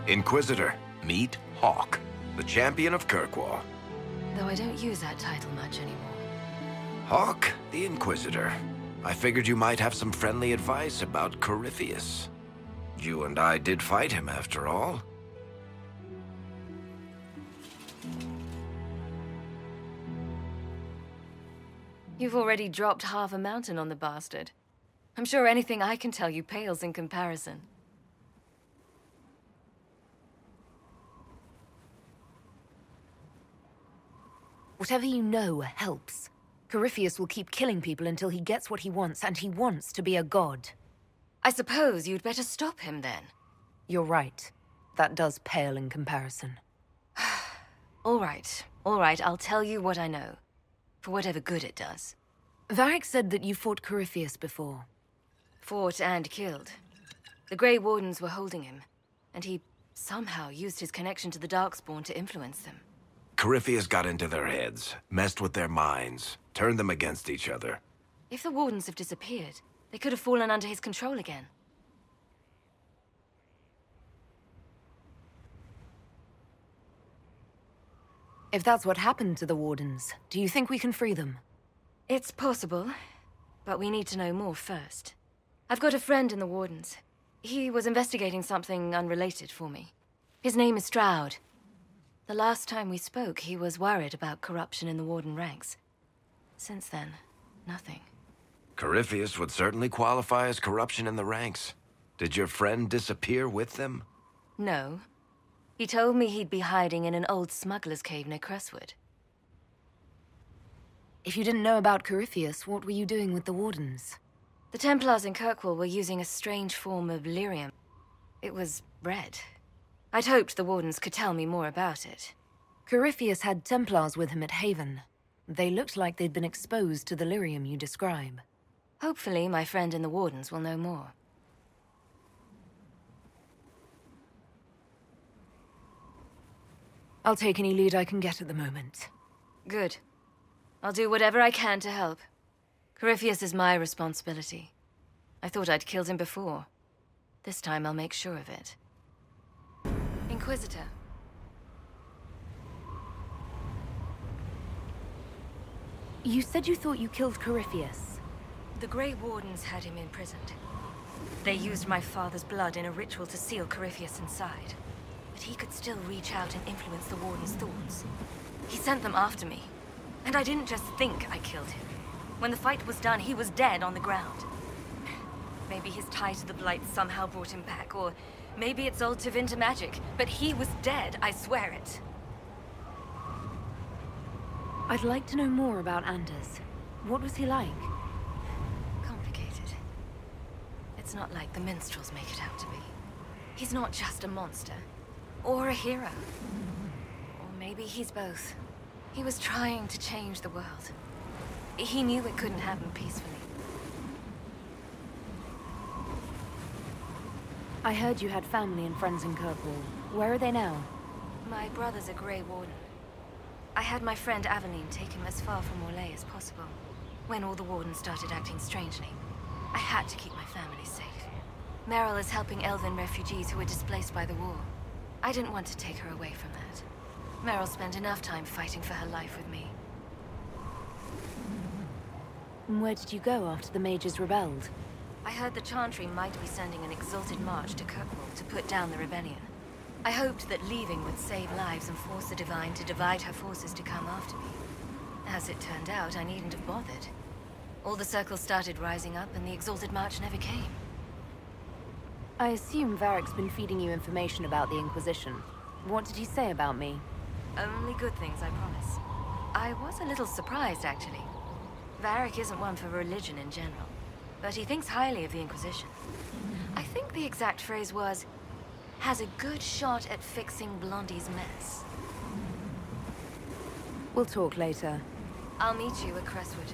Inquisitor, meet Hawke, the champion of Kirkwall. Though I don't use that title much anymore. Hawke, the Inquisitor. I figured you might have some friendly advice about Corypheus. You and I did fight him, after all. You've already dropped half a mountain on the bastard. I'm sure anything I can tell you pales in comparison. Whatever you know helps. Corypheus will keep killing people until he gets what he wants, and he wants to be a god. I suppose you'd better stop him then. You're right. That does pale in comparison. All right, I'll tell you what I know. For whatever good it does. Varric said that you fought Corypheus before. Fought and killed. The Grey Wardens were holding him, and he somehow used his connection to the Darkspawn to influence them. Corypheus got into their heads, messed with their minds, turned them against each other. If the Wardens have disappeared, they could have fallen under his control again. If that's what happened to the Wardens, do you think we can free them? It's possible, but we need to know more first. I've got a friend in the Wardens. He was investigating something unrelated for me. His name is Stroud. The last time we spoke, he was worried about corruption in the Warden ranks. Since then, nothing. Corypheus would certainly qualify as corruption in the ranks. Did your friend disappear with them? No. He told me he'd be hiding in an old smuggler's cave near Crestwood. If you didn't know about Corypheus, what were you doing with the Wardens? The Templars in Kirkwall were using a strange form of lyrium. It was red. I'd hoped the Wardens could tell me more about it. Corypheus had Templars with him at Haven. They looked like they'd been exposed to the lyrium you describe. Hopefully, my friend in the Wardens will know more. I'll take any lead I can get at the moment. Good. I'll do whatever I can to help. Corypheus is my responsibility. I thought I'd killed him before. This time I'll make sure of it. Inquisitor. You said you thought you killed Corypheus. The Grey Wardens had him imprisoned. They used my father's blood in a ritual to seal Corypheus inside. But he could still reach out and influence the Warden's thoughts. He sent them after me. And I didn't just think I killed him. When the fight was done, he was dead on the ground. Maybe his tie to the Blight somehow brought him back, or maybe it's old Tevinter magic, but he was dead, I swear it. I'd like to know more about Anders. What was he like? Complicated. It's not like the minstrels make it out to be. He's not just a monster. Or a hero. Or maybe he's both. He was trying to change the world. He knew it couldn't happen peacefully. I heard you had family and friends in Kirkwall. Where are they now? My brother's a Grey Warden. I had my friend Aveline take him as far from Orlais as possible. When all the Wardens started acting strangely, I had to keep my family safe. Merrill is helping Elven refugees who were displaced by the war. I didn't want to take her away from that. Merrill spent enough time fighting for her life with me. And where did you go after the mages rebelled? I heard the Chantry might be sending an exalted march to Kirkwall to put down the rebellion. I hoped that leaving would save lives and force the Divine to divide her forces to come after me. As it turned out, I needn't have bothered. All the circles started rising up and the exalted march never came. I assume Varric's been feeding you information about the Inquisition. What did he say about me? Only good things, I promise. I was a little surprised, actually. Varric isn't one for religion in general, but he thinks highly of the Inquisition. I think the exact phrase was, has a good shot at fixing Blondie's mess. We'll talk later. I'll meet you at Crestwood.